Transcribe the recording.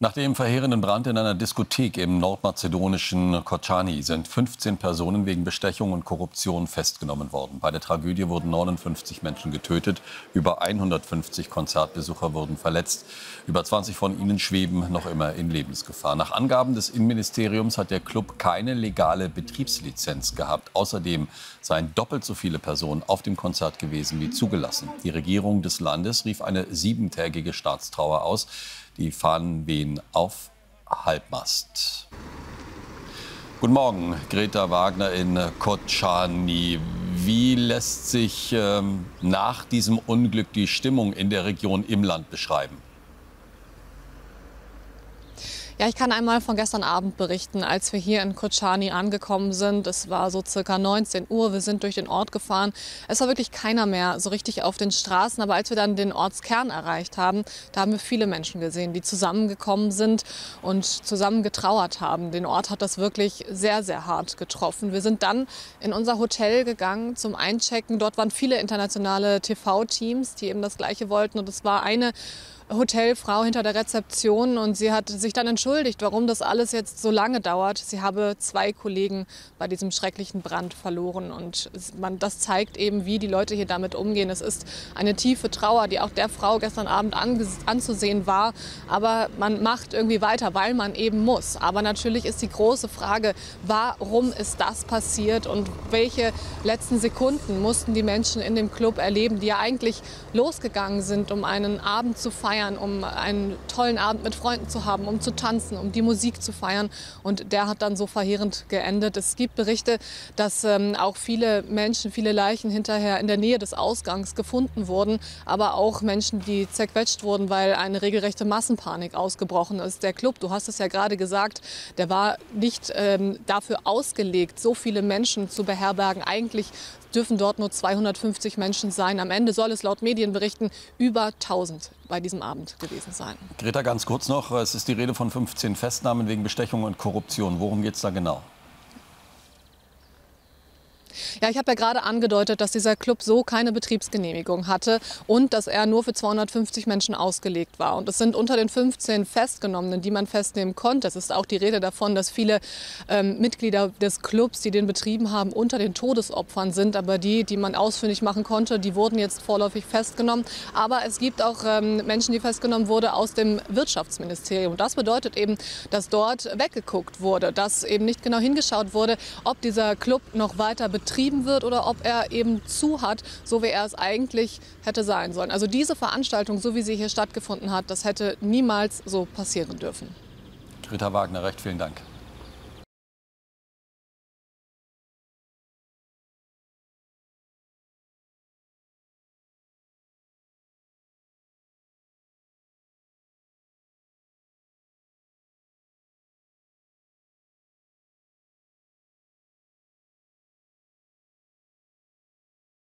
Nach dem verheerenden Brand in einer Diskothek im nordmazedonischen Kočani sind 15 Personen wegen Bestechung und Korruption festgenommen worden. Bei der Tragödie wurden 59 Menschen getötet, über 150 Konzertbesucher wurden verletzt. Über 20 von ihnen schweben noch immer in Lebensgefahr. Nach Angaben des Innenministeriums hat der Club keine legale Betriebslizenz gehabt. Außerdem seien doppelt so viele Personen auf dem Konzert gewesen wie zugelassen. Die Regierung des Landes rief eine 7-tägige Staatstrauer aus. Die Fahnen wehen auf Halbmast. Guten Morgen, Greta Wagner in Kočani. Wie lässt sich nach diesem Unglück die Stimmung in der Region im Land beschreiben? Ja, ich kann einmal von gestern Abend berichten, als wir hier in Kočani angekommen sind. Es war so circa 19 Uhr. Wir sind durch den Ort gefahren. Es war wirklich keiner mehr so richtig auf den Straßen. Aber als wir dann den Ortskern erreicht haben, da haben wir viele Menschen gesehen, die zusammengekommen sind und zusammen getrauert haben. Den Ort hat das wirklich sehr, sehr hart getroffen. Wir sind dann in unser Hotel gegangen zum Einchecken. Dort waren viele internationale TV-Teams, die eben das Gleiche wollten. Und es war eine Hotelfrau hinter der Rezeption und sie hat sich dann entschuldigt, warum das alles jetzt so lange dauert. Sie habe 2 Kollegen bei diesem schrecklichen Brand verloren und das zeigt eben, wie die Leute hier damit umgehen. Es ist eine tiefe Trauer, die auch der Frau gestern Abend anzusehen war, aber man macht irgendwie weiter, weil man eben muss. Aber natürlich ist die große Frage, warum ist das passiert und welche letzten Sekunden mussten die Menschen in dem Club erleben, die ja eigentlich losgegangen sind, um einen Abend zu feiern, um einen tollen Abend mit Freunden zu haben, um zu tanzen, um die Musik zu feiern. Und der hat dann so verheerend geendet. Es gibt Berichte, dass auch viele Menschen, viele Leichen hinterher in der Nähe des Ausgangs gefunden wurden, aber auch Menschen, die zerquetscht wurden, weil eine regelrechte Massenpanik ausgebrochen ist. Der Club, du hast es ja gerade gesagt, der war nicht dafür ausgelegt, so viele Menschen zu beherbergen. Eigentlich dürfen dort nur 250 Menschen sein. Am Ende soll es laut Medienberichten über 1000 bei diesem Abend gewesen sein. Greta, ganz kurz noch. Es ist die Rede von 15 Festnahmen wegen Bestechung und Korruption. Worum geht es da genau? Ja, ich habe ja gerade angedeutet, dass dieser Club so keine Betriebsgenehmigung hatte und dass er nur für 250 Menschen ausgelegt war. Und es sind unter den 15 Festgenommenen, die man festnehmen konnte. Es ist auch die Rede davon, dass viele Mitglieder des Clubs, die den betrieben haben, unter den Todesopfern sind. Aber die man ausfindig machen konnte, die wurden jetzt vorläufig festgenommen. Aber es gibt auch Menschen, die festgenommen wurden aus dem Wirtschaftsministerium. Das bedeutet eben, dass dort weggeguckt wurde, dass eben nicht genau hingeschaut wurde, ob dieser Club noch weiter betrieben wird oder ob er eben zu hat, so wie er es eigentlich hätte sein sollen. Also diese Veranstaltung, so wie sie hier stattgefunden hat, das hätte niemals so passieren dürfen. Greta Wagner, recht vielen Dank.